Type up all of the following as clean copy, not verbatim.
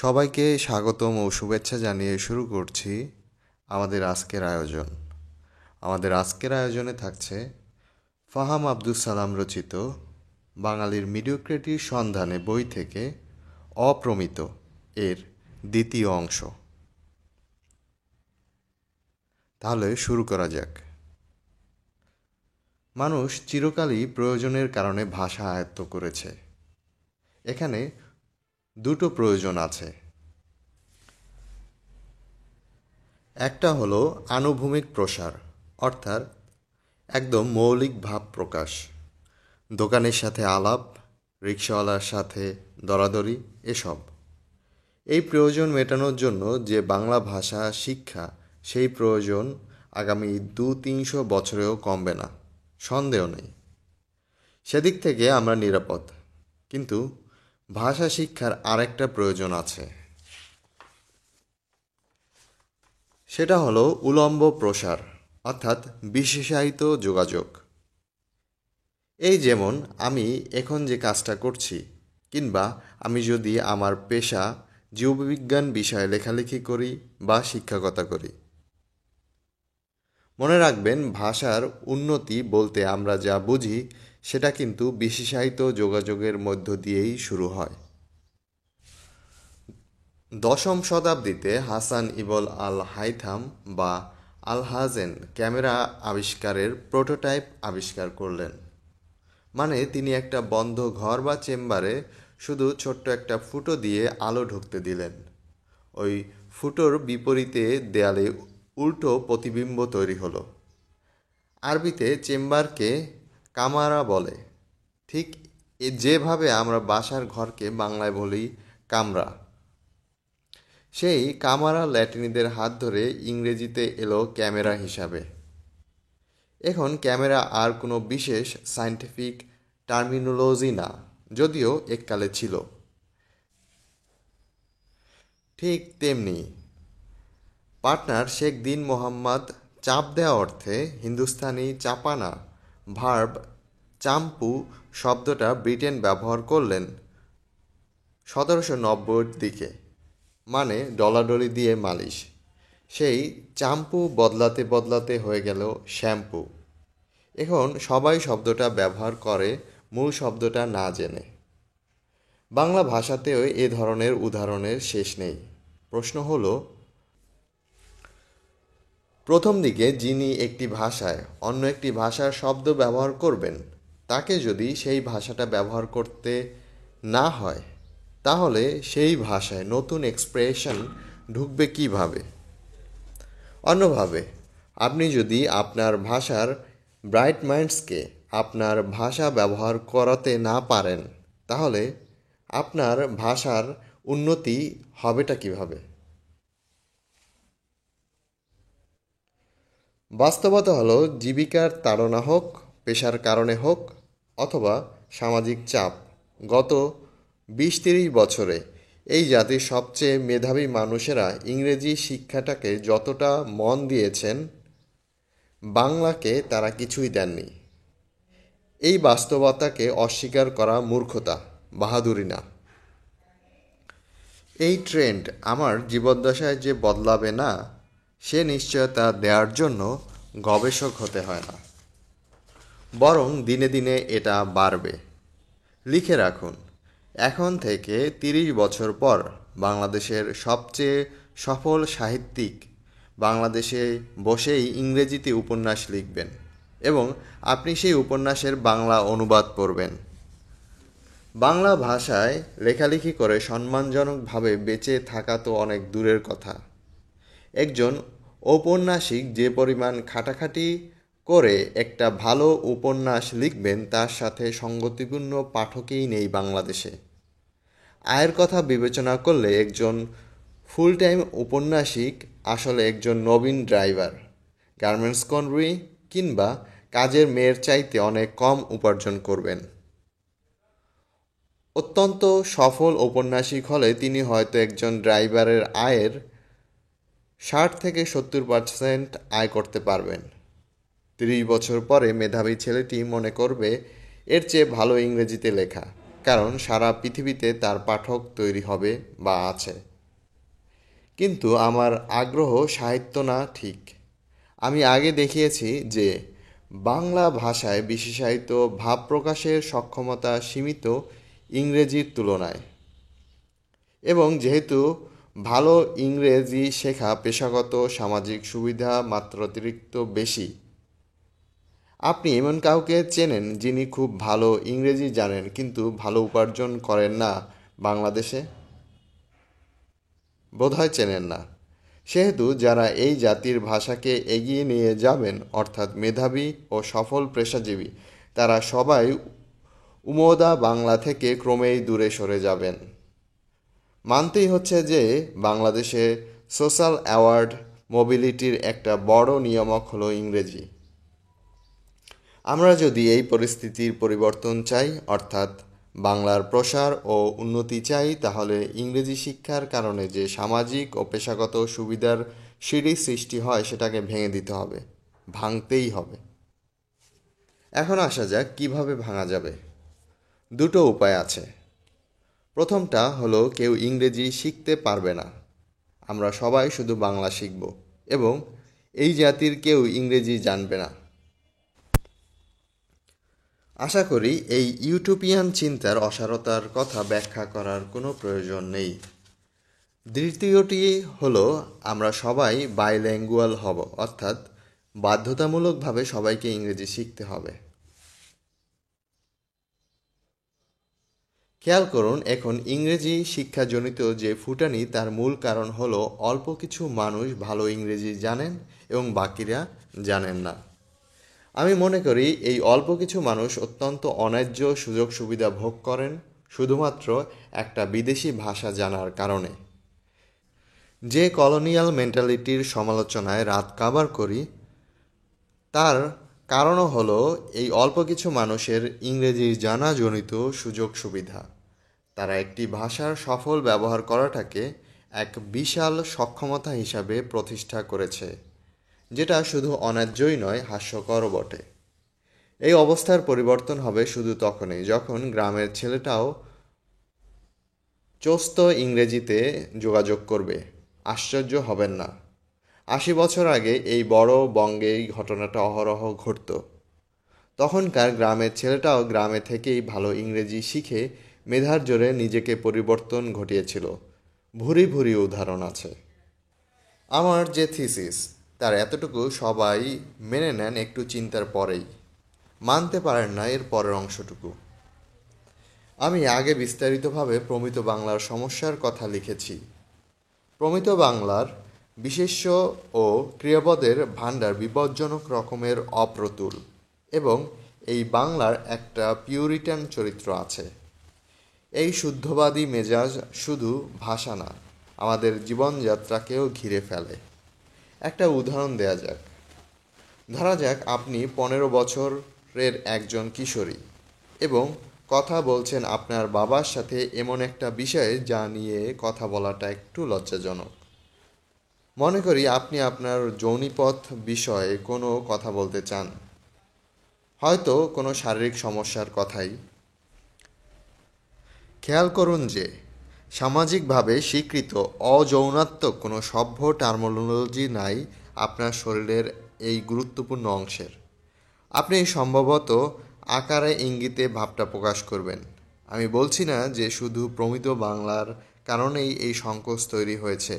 সবাইকে স্বাগতম ও শুভেচ্ছা জানিয়ে শুরু করছি আমাদের আজকের আয়োজন। আমাদের আজকের আয়োজনে থাকছে ফাহাম আব্দুস সালাম রচিত বাঙালির মিডিওক্রেটির সন্ধানে বই থেকে অপ্রমিত এর দ্বিতীয় অংশ। তাহলে শুরু করা যাক। মানুষ চিরকালই প্রয়োজনের কারণে ভাষা আয়ত্ত করেছে। এখানে দুটো প্রয়োজন আছে। একটা হলো আনুভূমিক প্রসার, অর্থাৎ একদম মৌলিক ভাব প্রকাশ। দোকানের সাথে আলাপ, রিকশাওয়ালার সাথে দরাদরি, এসব। এই প্রয়োজন মেটানোর জন্য যে বাংলা ভাষা শিক্ষা, সেই প্রয়োজন আগামী ২-৩০০ বছরেও কমবে না, সন্দেহ নেই। সেদিক থেকে আমরা নিরাপদ। কিন্তু ভাষা শিক্ষার আরেকটা প্রয়োজন আছে। সেটা হলো উলম্ব প্রসার, অর্থাৎ বিশেষায়িত যোগাযোগ। এই যেমন আমি এখন যে কাজটা করছি, কিংবা আমি যদি আমার পেশা জীববিজ্ঞান বিষয়ে লেখালেখি করি বা শিক্ষকতা করি। মনে রাখবেন, ভাষার উন্নতি বলতে আমরা যা বুঝি সেটা কিন্তু বিশেষায়িত যোগাযোগের মধ্য দিয়েই শুরু হয়। ১০ম শতাব্দীতে হাসান ইবন আল হাইথাম বা আল হাজেন ক্যামেরা আবিষ্কারের প্রোটোটাইপ আবিষ্কার করলেন। মানে তিনি একটা বন্ধ ঘর বা চেম্বারে শুধু ছোট্ট একটা ফুটো দিয়ে আলো ঢুকতে দিলেন। ওই ফুটোর বিপরীতে দেয়ালে উল্টো প্রতিবিম্ব তৈরি হলো। আরবিতে চেম্বারকে কামারা বলে, ঠিক যেভাবে আমরা বাসার ঘরকে বাংলায় বলি কামরা। সেই কামারা ল্যাটিনিদের হাত ধরে ইংরেজিতে এলো ক্যামেরা হিসাবে। এখন ক্যামেরা আর কোনো বিশেষ সায়েন্টিফিক টার্মিনোলজি না, যদিও এককালে ছিল। ঠিক তেমনি পার্টনার শেখ দিন মোহাম্মদ চাপ দেওয়া অর্থে হিন্দুস্তানি চাপানা ভার্ব চাম্পু শব্দটা ব্রিটেন ব্যবহার করলেন ১৭৯০-র দিকে, মানে ডলাডলি দিয়ে মালিশ। সেই চাম্পু বদলাতে বদলাতে হয়ে গেল শ্যাম্পু। এখন সবাই শব্দটা ব্যবহার করে মূল শব্দটা না জেনে। বাংলা ভাষাতেও এ ধরনের উদাহরণের শেষ নেই। প্রশ্ন হলো, প্রথম দিকে যিনি একটি ভাষায় অন্য একটি ভাষার শব্দ ব্যবহার করবেন, তাকে যদি সেই ভাষাটা ব্যবহার করতে না হয়, তাহলে সেই ভাষায় নতুন এক্সপ্রেশন ঢুকবে কিভাবে? অন্যভাবে, আপনি যদি আপনার ভাষার ব্রাইট মাইন্ডসকে আপনার ভাষা ব্যবহার করাতে না পারেন, তাহলে আপনার ভাষার উন্নতি হবেটা কিভাবে? বাস্তবতা হলো, জীবিকার তাড়না হোক, পেশার কারণে হোক, অথবা সামাজিক চাপ, গত ২০-৩০ বছরে এই জাতির সবচেয়ে মেধাবী মানুষেরা ইংরেজি শিক্ষাটাকে যতটা মন দিয়েছেন, বাংলাকে তারা কিছুই দেননি। এই বাস্তবতাকে অস্বীকার করা মূর্খতা, বাহাদুরি না। এই ট্রেন্ড আমার জীবদ্দশায় যে বদলাবে না, সে নিশ্চয়তা দেওয়ার জন্য গবেষক হতে হয় না, বরং দিনে দিনে এটা বাড়বে। লিখে রাখুন, এখন থেকে ৩০ বছর পর বাংলাদেশের সবচেয়ে সফল সাহিত্যিক বাংলাদেশে বসেই ইংরেজিতে উপন্যাস লিখবেন এবং আপনি সেই উপন্যাসের বাংলা অনুবাদ পড়বেন। বাংলা ভাষায় লেখালেখি করে সম্মানজনকভাবে বেঁচে থাকা তো অনেক দূরের কথা। একজন ঔপন্যাসিক যে পরিমাণ খাটাখাটি করে একটা ভালো উপন্যাস লিখবেন, তার সাথে সঙ্গতিপূর্ণ পাঠকই নেই বাংলাদেশে। আয়ের কথা বিবেচনা করলে একজন ফুল টাইম ঔপন্যাসিক আসলে একজন নবীন ড্রাইভার, গার্মেন্টস কর্মী কিংবা কাজের মেয়ের চাইতে অনেক কম উপার্জন করবেন। অত্যন্ত সফল ঔপন্যাসিক হলে তিনি হয়তো একজন ড্রাইভারের আয়ের ৬০-৭০% আয় করতে পারবেন। ৩০ বছর পরে মেধাবী ছেলেটি মনে করবে এর চেয়ে ভালো ইংরেজিতে লেখা, কারণ সারা পৃথিবীতে তার পাঠক তৈরি হবে বা আছে। কিন্তু আমার আগ্রহ সাহিত্য না, ঠিক। আমি আগে দেখিয়েছি যে বাংলা ভাষায় বিশেষায়িত ভাব প্রকাশের সক্ষমতা সীমিত ইংরেজির তুলনায়, এবং যেহেতু ভালো ইংরেজি শেখা পেশাগত সামাজিক সুবিধা মাত্রাতিরিক্ত বেশি। আপনি এমন কাউকে চেনেন যিনি খুব ভালো ইংরেজি জানেন কিন্তু ভালো উপার্জন করেন না বাংলাদেশে? বোধহয় চেনেন না। সেহেতু যারা এই জাতির ভাষাকে এগিয়ে নিয়ে যাবেন, অর্থাৎ মেধাবী ও সফল পেশাজীবী, তারা সবাই উমদা বাংলা থেকে ক্রমেই দূরে সরে যাবেন। মানতেই হচ্ছে যে বাংলাদেশে সোশ্যাল অ্যাওয়ার্ড মোবিলিটির একটা বড় নিয়ামক হলো ইংরেজি। আমরা যদি এই পরিস্থিতির পরিবর্তন চাই, অর্থাৎ বাংলার প্রসার ও উন্নতি চাই, তাহলে ইংরেজি শিক্ষার কারণে যে সামাজিক ও পেশাগত সুবিধার সিঁড়ি সৃষ্টি হয় সেটাকে ভেঙে দিতে হবে, ভাঙতেই হবে। এখন আসা যাক কিভাবে ভাঙা যাবে। দুটো উপায় আছে। প্রথমটা হলো কেউ ইংরেজি শিখতে পারবে না, আমরা সবাই শুধু বাংলা শিখব, এবং এই জাতির কেউ ইংরেজি জানবে না। আশা করি এই ইউটোপিয়ান চিন্তার অসারতার কথা ব্যাখ্যা করার কোনো প্রয়োজন নেই। দ্বিতীয়টি হলো আমরা সবাই বাইল্যাঙ্গুয়াল হব, অর্থাৎ বাধ্যতামূলকভাবে সবাইকে ইংরেজি শিখতে হবে। খেয়াল করুন, এখন ইংরেজি শিক্ষাজনিত যে ফুটানি তার মূল কারণ হলো অল্প কিছু মানুষ ভালো ইংরেজি জানেন এবং বাকিরা জানেন না। আমি মনে করি এই অল্প কিছু মানুষ অত্যন্ত অন্যায্য সুযোগ সুবিধা ভোগ করেন শুধুমাত্র একটা বিদেশি ভাষা জানার কারণে। যে কলোনিয়াল মেন্টালিটির সমালোচনায় রাত কাবার করি, তার কারণও হলো এই অল্প কিছু মানুষের ইংরেজি জানাজনিত সুযোগ সুবিধা। তারা একটি ভাষার সফল ব্যবহার করাটাকে এক বিশাল সক্ষমতা হিসাবে প্রতিষ্ঠা করেছে, যেটা শুধু অন্যায্যই নয়, হাস্যকরও বটে। এই অবস্থার পরিবর্তন হবে শুধু তখনই যখন গ্রামের ছেলেটাও চোস্ত ইংরেজিতে যোগাযোগ করবে। আশ্চর্য হবেন না, ৮০ বছর আগে এই বড় বঙ্গে এই ঘটনাটা অহরহ ঘটত। তখনকার গ্রামের ছেলেটাও গ্রামে থেকেই ভালো ইংরেজি শিখে মেধার জোরে নিজেকে পরিবর্তন ঘটিয়েছিল। ভুরি ভুরি উদাহরণ আছে। আমার যে থিসিস, তার এতটুকু সবাই মেনে নেন একটু চিন্তার পরেই, মানতে পারেন না এর পরের অংশটুকু। আমি আগে বিস্তারিতভাবে প্রমিত বাংলার সমস্যার কথা লিখেছি। প্রমিত বাংলার বিশেষ্য ও ক্রিয়াপদের ভাণ্ডার বিপজ্জনক রকমের অপ্রতুল, এবং এই বাংলার একটা পিউরিটান চরিত্র আছে। এই শুদ্ধবাদী মেজাজ শুধু ভাষা না, আমাদের জীবনযাত্রাকেও ঘিরে ফেলে। একটা উদাহরণ দেয়া যাক। ধরা যাক আপনি ১৫ বছরের একজন কিশোরী এবং কথা বলছেন আপনার বাবার সাথে এমন একটা বিষয়ে যা নিয়ে কথা বলাটা একটু লজ্জাজনক। মনে করি আপনি আপনার যৌনিপথ বিষয়ে কোনো কথা বলতে চান, হয়তো কোনো শারীরিক সমস্যার কথাই। খেয়াল করুন যে সামাজিকভাবে স্বীকৃত অযৌনাত্মক কোনো সভ্য টার্মিনোলজি নাই আপনার শরীরের এই গুরুত্বপূর্ণ অংশের। আপনি সম্ভবত আকারে ইঙ্গিতে ভাবটা প্রকাশ করবেন। আমি বলছি না যে শুধু প্রমিত বাংলার কারণেই এই সংকোচ তৈরি হয়েছে।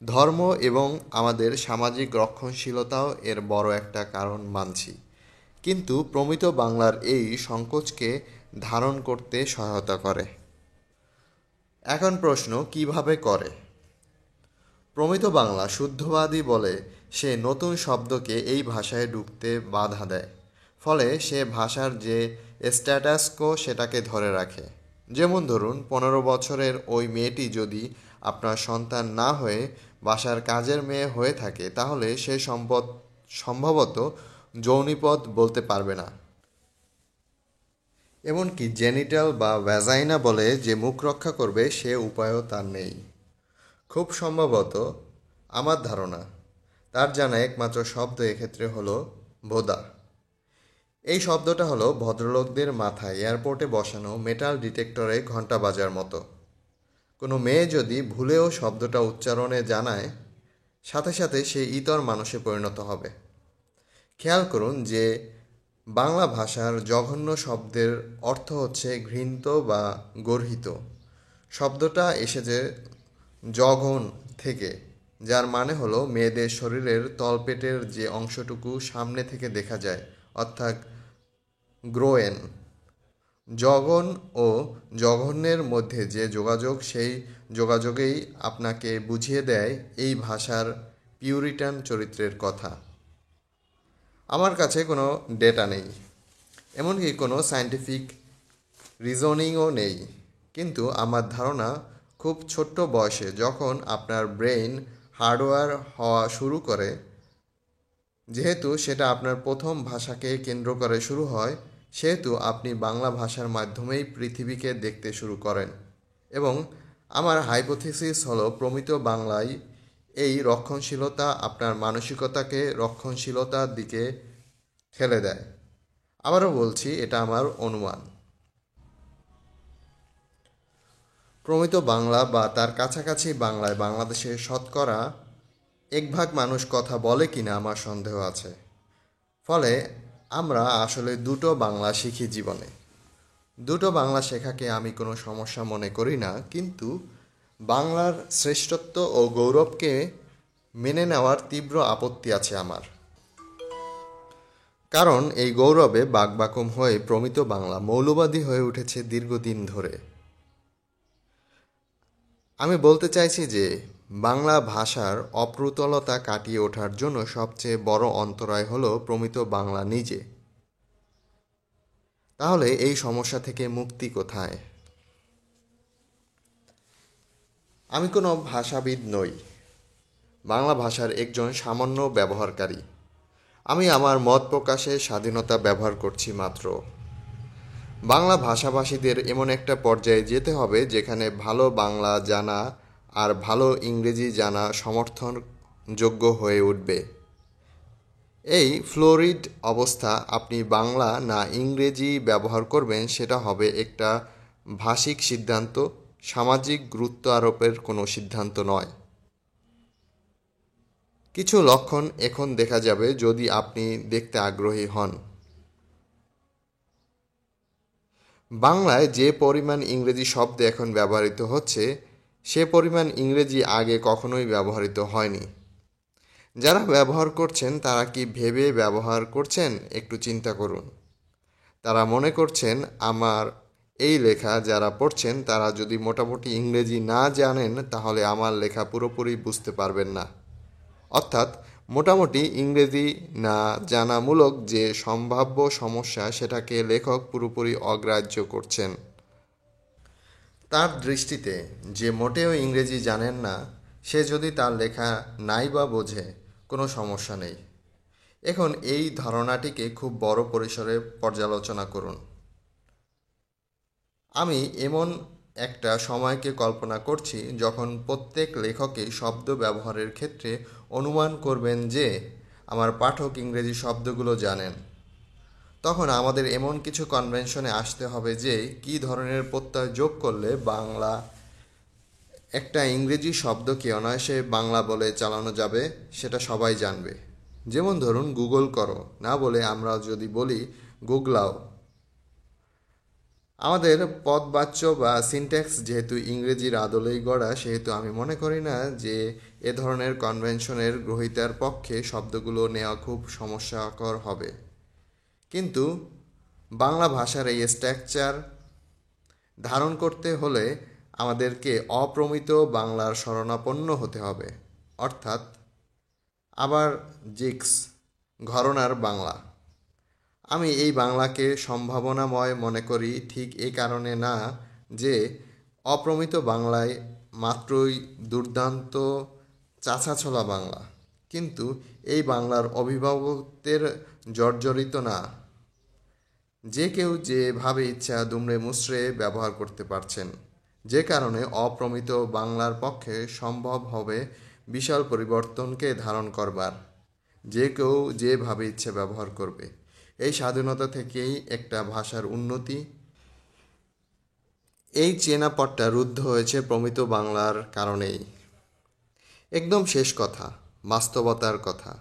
ধর্ম এবং আমাদের সামাজিক রক্ষণশীলতাও এর বড় একটা কারণ মানছি, কিন্তু প্রমিত বাংলার এই সংকোচকে ধারণ করতে সহায়তা করে। এখন প্রশ্ন, কিভাবে করে? প্রমিত বাংলা শুদ্ধবাদী বলে সে নতুন শব্দকে এই ভাষায় ঢুকতে বাধা দেয়, ফলে সে ভাষার যে স্ট্যাটাসকো সেটাকে ধরে রাখে। যেমন ধরুন, ১৫ বছরের ওই মেয়েটি যদি আপনার সন্তান না হয়ে বাসার কাজের মেয়ে হয়ে থাকে, তাহলে সে সম্ভবত যৌনিপদ বলতে পারবে না। এমনকি জেনিটাল বা ভ্যাজাইনা বলে যে মুখ রক্ষা করবে সে উপায়ও তার নেই। খুব সম্ভবত, আমার ধারণা, তার জানা একমাত্র শব্দ এক্ষেত্রে হলো ভোদা। এই শব্দটা হলো ভদ্রলোকদের মাথায় এয়ারপোর্টে বসানো মেটাল ডিটেক্টরে ঘন্টা বাজার মতো। কোনো মেয়ে যদি ভুলেও শব্দটা উচ্চারণে জানায়, সাথে সাথে সে ইতর মানুষে পরিণত হবে। খেয়াল করুন যে বাংলা ভাষার জঘন্য শব্দের অর্থ হচ্ছে ঘৃণিত বা গর্হিত। শব্দটা এসেছে জঘন থেকে, যার মানে হলো মেয়েদের শরীরের তলপেটের যে অংশটুকু সামনে থেকে দেখা যায়, অর্থাৎ গ্রোয়েন। জঘন ও জঘন্যের মধ্যে যে যোগাযোগ, সেই যোগাযোগেই আপনাকে বুঝিয়ে দেয় এই ভাষার পিউরিটান চরিত্রের কথা। আমার কাছে কোনো ডেটা নেই, এমনকি কোনো সায়েন্টিফিক রিজনিংও নেই, কিন্তু আমার ধারণা খুব ছোট্ট বয়সে যখন আপনার ব্রেইন হার্ডওয়্যার হওয়া শুরু করে, যেহেতু সেটা আপনার প্রথম ভাষাকে কেন্দ্র করে শুরু হয়, সেহেতু আপনি বাংলা ভাষার মাধ্যমেই পৃথিবীকে দেখতে শুরু করেন। এবং আমার হাইপোথিসিস হলো প্রমিত বাংলায় এই রক্ষণশীলতা আপনার মানসিকতাকে রক্ষণশীলতার দিকে ঠেলে দেয়। আবারও বলছি, এটা আমার অনুমান। প্রমিত বাংলা বা তার কাছাকাছি বাংলায় বাংলাদেশে শতকরা 1% মানুষ কথা বলে কিনা আমার সন্দেহ আছে। ফলে আমরা আসলে দুটো বাংলা শিখি জীবনে। দুটো বাংলা শেখাকে আমি কোনো সমস্যা মনে করি না, কিন্তু বাংলার শ্রেষ্ঠত্ব ও গৌরবকে মেনে নেওয়ার তীব্র আপত্তি আছে আমার। কারণ এই গৌরবে বাকবাকম হয়ে প্রমিত বাংলা মৌলবাদী হয়ে উঠেছে দীর্ঘদিন ধরে। আমি বলতে চাইছি যে বাংলা ভাষার অপ্রতুলতা কাটিয়ে ওঠার জন্য সবচেয়ে বড় অন্তরায় হলো প্রমিত বাংলা নিজে। তাহলে এই সমস্যা থেকে মুক্তি কোথায়? আমি কোনো ভাষাবিদ নই, বাংলা ভাষার একজন সামান্য ব্যবহারকারী। আমি আমার মত প্রকাশের স্বাধীনতা ব্যবহার করছি মাত্র। বাংলা ভাষাভাষীদের এমন একটা পর্যায়ে যেতে হবে যেখানে ভালো বাংলা জানা আর ভালো ইংরেজি জানা সমর্থনযোগ্য হয়ে উঠবে। এই ফ্লোরিড অবস্থা আপনি বাংলা না ইংরেজি ব্যবহার করবেন সেটা হবে একটা ভাষিক সিদ্ধান্ত, সামাজিক গুরুত্ব আরোপের কোনো সিদ্ধান্ত নয়। কিছু লক্ষণ এখন দেখা যাবে যদি আপনি দেখতে আগ্রহী হন। বাংলায় যে পরিমাণ ইংরেজি শব্দ এখন ব্যবহৃত হচ্ছে, সে পরিমাণ ইংরেজি আগে কখনোই ব্যবহৃত হয়নি। যারা ব্যবহার করছেন তারা কি ভেবে ব্যবহার করছেন? একটু চিন্তা করুন। তারা মনে করছেন আমার এই লেখা যারা পড়ছেন তারা যদি মোটামুটি ইংরেজি না জানেন তাহলে আমার লেখা পুরোপুরি বুঝতে পারবেন না। অর্থাৎ মোটামুটি ইংরেজি না জানামূলক যে সম্ভাব্য সমস্যা সেটাকে লেখক পুরোপুরি অগ্রাহ্য করছেন। তার দৃষ্টিতে যে মোটেও ইংরেজি জানেন না, সে যদি তার লেখা নাই বা বোঝে, কোনো সমস্যা নেই। এখন এই ধারণাটিকে খুব বড় পরিসরে পর্যালোচনা করুন। আমি এমন একটা সময়কে কল্পনা করছি যখন প্রত্যেক লেখকই শব্দ ব্যবহারের ক্ষেত্রে অনুমান করবেন যে আমার পাঠক ইংরেজি শব্দগুলো জানেন। তখন আমাদের এমন কিছু কনভেনশনে আসতে হবে যে কী ধরনের প্রত্যয় যোগ করলে বাংলা একটা ইংরেজি শব্দকে অনায়াসে বাংলা বলে চালানো যাবে সেটা সবাই জানবে। যেমন ধরুন গুগল করো না বলে আমরা যদি বলি গুগলাও। আমাদের পদবাচ্য বা সিনট্যাক্স যেহেতু ইংরেজির আদলেই গড়া, সেহেতু আমি মনে করি না যে এ ধরনের কনভেনশনের গ্রহীতার পক্ষে শব্দগুলো নেওয়া খুব সমস্যাকর হবে। কিন্তু বাংলা ভাষার এই স্ট্রাকচার ধারণ করতে হলে আমাদেরকে অপ্রমিত বাংলার শরণাপন্ন হতে হবে, অর্থাৎ আবার জিক্স ঘরানার বাংলা। আমি এই বাংলাকে সম্ভাবনাময় মনে করি ঠিক এই কারণে না যে অপ্রমিত বাংলায় মাত্রই দুর্দান্ত চাছাছোলা বাংলা, কিন্তু এই বাংলার অভিভাবকত্বের জর্জরিত না। যে কেউ যেভাবে ইচ্ছা দুমড়ে মুচড়ে ব্যবহার করতে পারছেন, যে কারণে অপ্রমিত বাংলার পক্ষে সম্ভব হবে বিশাল পরিবর্তনকে ধারণ করবার। যে কেউ যেভাবে ইচ্ছে ব্যবহার করবে। এই স্বাধীনতা থেকেই একটা ভাষার উন্নতি, এই চেনা পথটা রুদ্ধ হয়েছে প্রমিত বাংলার কারণেই। একদম শেষ কথা, বাস্তবতার কথা।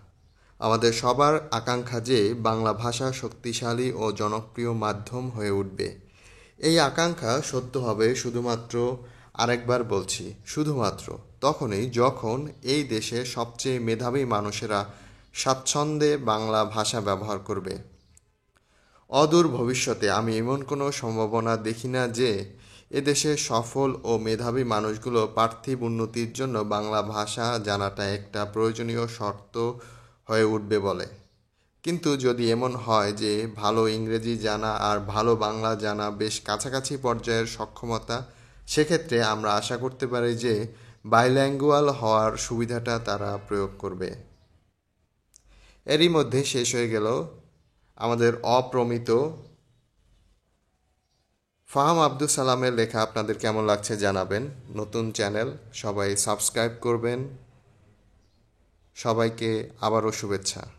আমাদের সবার আকাঙ্ক্ষা যে বাংলা ভাষা শক্তিশালী ও জনপ্রিয় মাধ্যম হয়ে উঠবে। এই আকাঙ্ক্ষা সত্য হবে শুধুমাত্র, আরেকবার বলছি, শুধুমাত্র তখনই যখন এই দেশে সবচেয়ে মেধাবী মানুষেরা স্বাচ্ছন্দ্যে বাংলা ভাষা ব্যবহার করবে। অদূর ভবিষ্যতে আমি এমন কোনো সম্ভাবনা দেখি না যে এদেশে সফল ও মেধাবী মানুষগুলো পার্থিব উন্নতির জন্য বাংলা ভাষা জানাটা একটা প্রয়োজনীয় শর্ত হয়ে উঠবে বলে। কিন্তু যদি এমন হয় যে ভালো ইংরেজি জানা আর ভালো বাংলা জানা বেশ কাছাকাছি পর্যায়ের সক্ষমতা, সেক্ষেত্রে আমরা আশা করতে পারি যে বাইল্যাঙ্গুয়াল হওয়ার সুবিধাটা তারা প্রয়োগ করবে। এরই মধ্যে শেষ হয়ে গেল আমাদের অপ্রমিত ফাহাম আব্দুল সালামের লেখা। আপনাদের কেমন লাগছে জানাবেন। নতুন চ্যানেল, সবাই সাবস্ক্রাইব করবেন। সবাইকে আবারও শুভেচ্ছা।